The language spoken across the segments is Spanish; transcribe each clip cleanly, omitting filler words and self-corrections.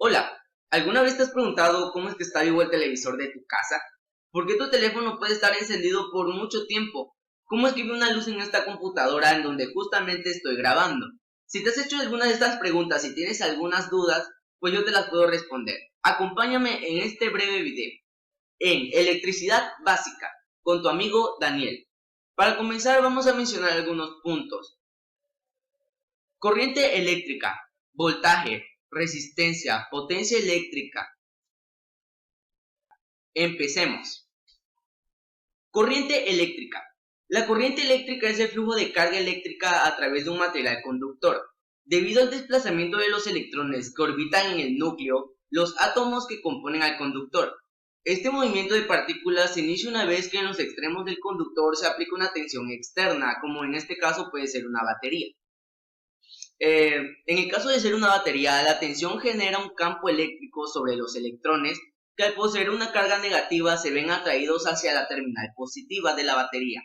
Hola, ¿alguna vez te has preguntado cómo es que está vivo el televisor de tu casa? ¿Por qué tu teléfono puede estar encendido por mucho tiempo? ¿Cómo es que veo una luz en esta computadora en donde justamente estoy grabando? Si te has hecho alguna de estas preguntas y tienes algunas dudas, pues yo te las puedo responder. Acompáñame en este breve video, en Electricidad Básica, con tu amigo Daniel. Para comenzar vamos a mencionar algunos puntos. Corriente eléctrica, voltaje, resistencia, potencia eléctrica. Empecemos. Corriente eléctrica. La corriente eléctrica es el flujo de carga eléctrica a través de un material conductor. Debido al desplazamiento de los electrones que orbitan en el núcleo, los átomos que componen al conductor. Este movimiento de partículas se inicia una vez que en los extremos del conductor se aplica una tensión externa, como en este caso puede ser una batería. En el caso de ser una batería, la tensión genera un campo eléctrico sobre los electrones que al poseer una carga negativa se ven atraídos hacia la terminal positiva de la batería.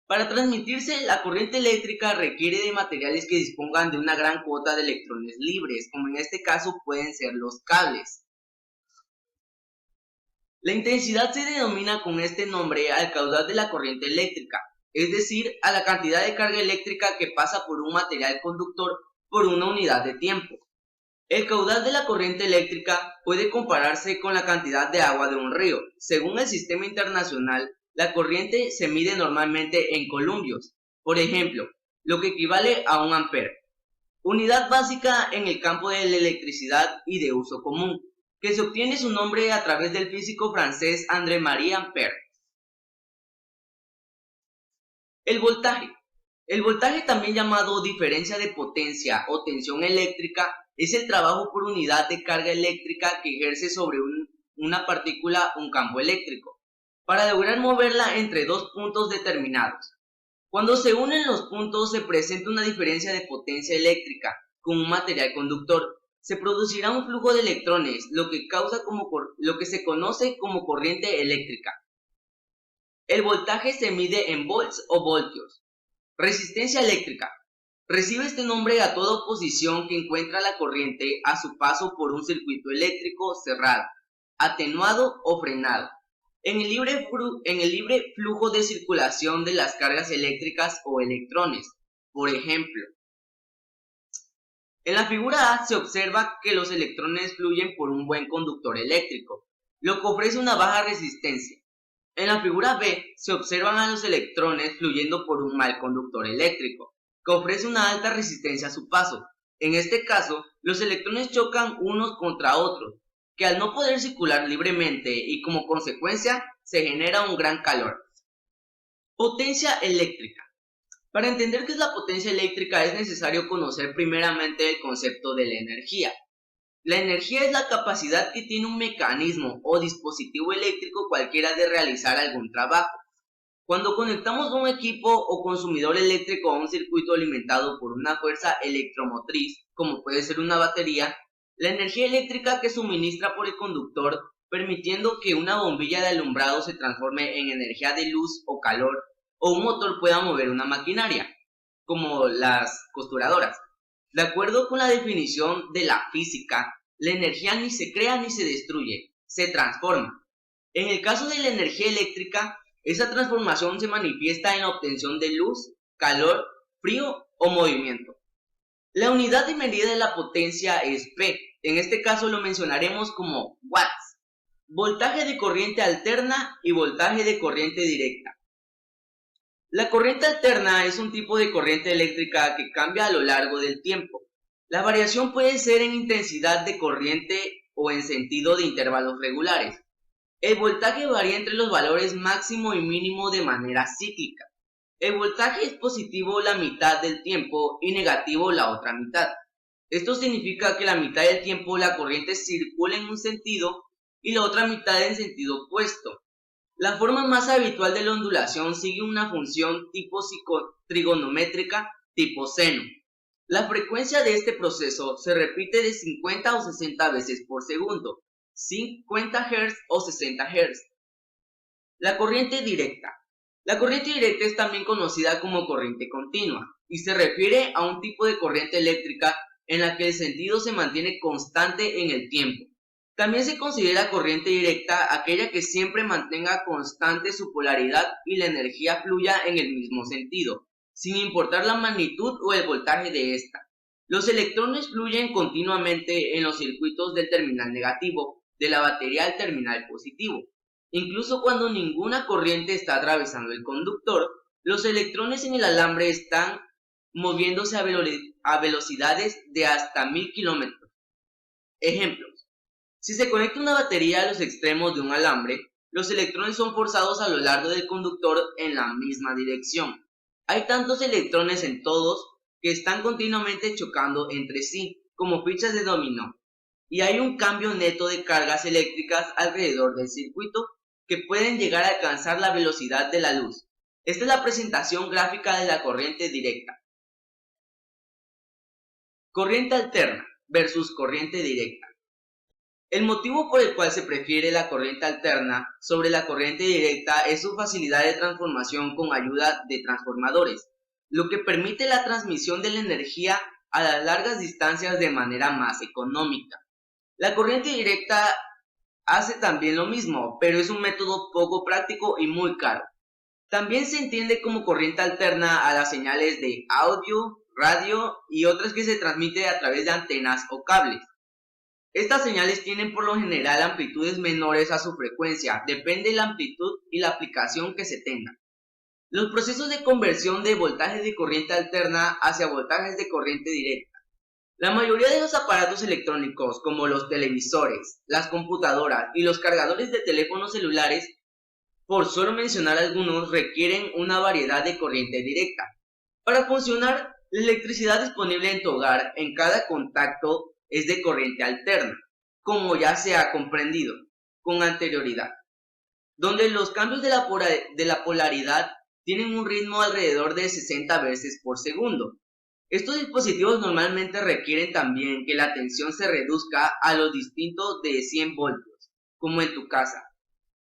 Para transmitirse, la corriente eléctrica requiere de materiales que dispongan de una gran cuota de electrones libres, como en este caso pueden ser los cables. La intensidad se denomina con este nombre al caudal de la corriente eléctrica, es decir, a la cantidad de carga eléctrica que pasa por un material conductor por una unidad de tiempo. El caudal de la corriente eléctrica puede compararse con la cantidad de agua de un río. Según el sistema internacional, la corriente se mide normalmente en columbios, por ejemplo, lo que equivale a 1 ampere, unidad básica en el campo de la electricidad y de uso común, que se obtiene su nombre a través del físico francés André-Marie Ampère. El voltaje. El voltaje, también llamado diferencia de potencia o tensión eléctrica, es el trabajo por unidad de carga eléctrica que ejerce sobre una partícula un campo eléctrico, para lograr moverla entre dos puntos determinados. Cuando se unen los puntos se presenta una diferencia de potencia eléctrica con un material conductor. Se producirá un flujo de electrones, lo que se conoce como corriente eléctrica. El voltaje se mide en volts o voltios. Resistencia eléctrica. Recibe este nombre a toda oposición que encuentra la corriente a su paso por un circuito eléctrico cerrado, atenuado o frenado, en el libre flujo de circulación de las cargas eléctricas o electrones. Por ejemplo, en la figura A se observa que los electrones fluyen por un buen conductor eléctrico, lo que ofrece una baja resistencia. En la figura B se observan a los electrones fluyendo por un mal conductor eléctrico, que ofrece una alta resistencia a su paso. En este caso, los electrones chocan unos contra otros, que al no poder circular libremente y como consecuencia se genera un gran calor. Potencia eléctrica. Para entender qué es la potencia eléctrica es necesario conocer primeramente el concepto de la energía. La energía es la capacidad que tiene un mecanismo o dispositivo eléctrico cualquiera de realizar algún trabajo. Cuando conectamos un equipo o consumidor eléctrico a un circuito alimentado por una fuerza electromotriz, como puede ser una batería, la energía eléctrica que suministra por el conductor, permitiendo que una bombilla de alumbrado se transforme en energía de luz o calor, o un motor pueda mover una maquinaria, como las costuradoras. De acuerdo con la definición de la física, la energía ni se crea ni se destruye, se transforma. En el caso de la energía eléctrica, esa transformación se manifiesta en la obtención de luz, calor, frío o movimiento. La unidad de medida de la potencia es P, en este caso lo mencionaremos como watts, voltaje de corriente alterna y voltaje de corriente directa. La corriente alterna es un tipo de corriente eléctrica que cambia a lo largo del tiempo. La variación puede ser en intensidad de corriente o en sentido de intervalos regulares. El voltaje varía entre los valores máximo y mínimo de manera cíclica. El voltaje es positivo la mitad del tiempo y negativo la otra mitad. Esto significa que la mitad del tiempo la corriente circula en un sentido y la otra mitad en sentido opuesto. La forma más habitual de la ondulación sigue una función tipo trigonométrica tipo seno. La frecuencia de este proceso se repite de 50 o 60 veces por segundo, 50 Hz o 60 Hz. La corriente directa. La corriente directa es también conocida como corriente continua y se refiere a un tipo de corriente eléctrica en la que el sentido se mantiene constante en el tiempo. También se considera corriente directa aquella que siempre mantenga constante su polaridad y la energía fluya en el mismo sentido, sin importar la magnitud o el voltaje de esta. Los electrones fluyen continuamente en los circuitos del terminal negativo de la batería al terminal positivo. Incluso cuando ninguna corriente está atravesando el conductor, los electrones en el alambre están moviéndose a velocidades de hasta 1000 kilómetros. Ejemplos: si se conecta una batería a los extremos de un alambre, los electrones son forzados a lo largo del conductor en la misma dirección. Hay tantos electrones en todos que están continuamente chocando entre sí, como fichas de dominó, y hay un cambio neto de cargas eléctricas alrededor del circuito que pueden llegar a alcanzar la velocidad de la luz. Esta es la presentación gráfica de la corriente directa. Corriente alterna versus corriente directa. El motivo por el cual se prefiere la corriente alterna sobre la corriente directa es su facilidad de transformación con ayuda de transformadores, lo que permite la transmisión de la energía a las largas distancias de manera más económica. La corriente directa hace también lo mismo, pero es un método poco práctico y muy caro. También se entiende como corriente alterna a las señales de audio, radio y otras que se transmiten a través de antenas o cables. Estas señales tienen por lo general amplitudes menores a su frecuencia, depende de la amplitud y la aplicación que se tenga. Los procesos de conversión de voltajes de corriente alterna hacia voltajes de corriente directa. La mayoría de los aparatos electrónicos, como los televisores, las computadoras y los cargadores de teléfonos celulares, por solo mencionar algunos, requieren una variedad de corriente directa. Para funcionar, la electricidad disponible en tu hogar en cada contacto es de corriente alterna, como ya se ha comprendido con anterioridad, donde los cambios de la polaridad tienen un ritmo alrededor de 60 veces por segundo. Estos dispositivos normalmente requieren también que la tensión se reduzca a los distintos de 100 voltios, como en tu casa.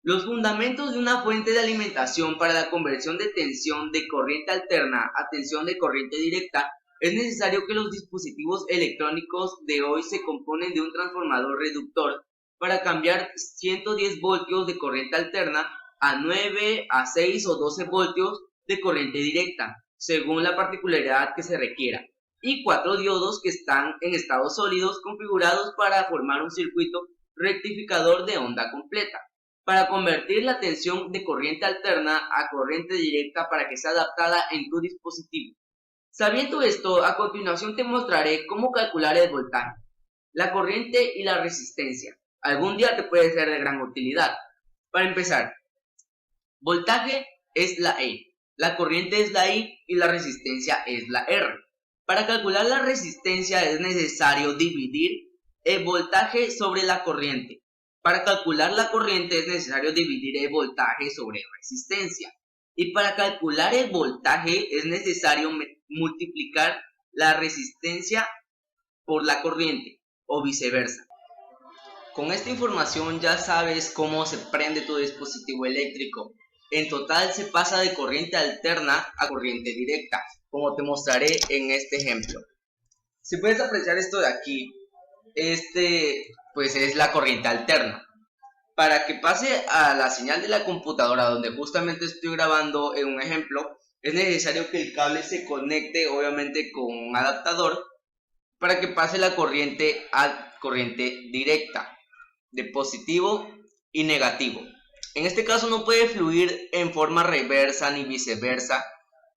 Los fundamentos de una fuente de alimentación para la conversión de tensión de corriente alterna a tensión de corriente directa. Es necesario que los dispositivos electrónicos de hoy se componen de un transformador reductor para cambiar 110 voltios de corriente alterna a 9, a 6 o 12 voltios de corriente directa, según la particularidad que se requiera, y 4 diodos que están en estados sólidos configurados para formar un circuito rectificador de onda completa, para convertir la tensión de corriente alterna a corriente directa para que sea adaptada en tu dispositivo. Sabiendo esto, a continuación te mostraré cómo calcular el voltaje, la corriente y la resistencia. Algún día te puede ser de gran utilidad. Para empezar, voltaje es la E, la corriente es la I y la resistencia es la R. Para calcular la resistencia es necesario dividir el voltaje sobre la corriente. Para calcular la corriente es necesario dividir el voltaje sobre resistencia. Y para calcular el voltaje es necesario multiplicar la resistencia por la corriente o viceversa. Con esta información ya sabes cómo se prende tu dispositivo eléctrico. En total se pasa de corriente alterna a corriente directa, como te mostraré en este ejemplo. Si puedes apreciar esto de aquí, pues es la corriente alterna. Para que pase a la señal de la computadora donde justamente estoy grabando en un ejemplo, es necesario que el cable se conecte obviamente con un adaptador para que pase la corriente a corriente directa, de positivo y negativo. En este caso no puede fluir en forma reversa ni viceversa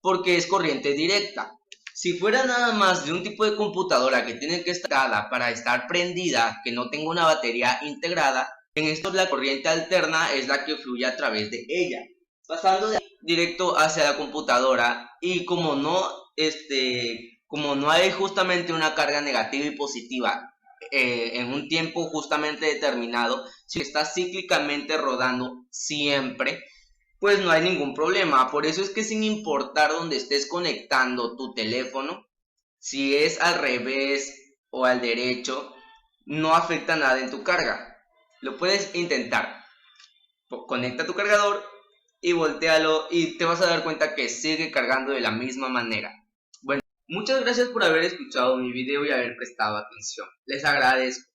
porque es corriente directa. Si fuera nada más de un tipo de computadora que tiene que estar para estar prendida, que no tenga una batería integrada, en esto la corriente alterna es la que fluye a través de ella, pasando directo hacia la computadora, y como no hay justamente una carga negativa y positiva en un tiempo justamente determinado, si está cíclicamente rodando siempre, pues no hay ningún problema. Por eso es que sin importar dónde estés conectando tu teléfono, si es al revés o al derecho, no afecta nada en tu carga. Lo puedes intentar. Conecta tu cargador y voltéalo y te vas a dar cuenta que sigue cargando de la misma manera. Bueno, Muchas gracias por haber escuchado mi video y haber prestado atención. Les agradezco.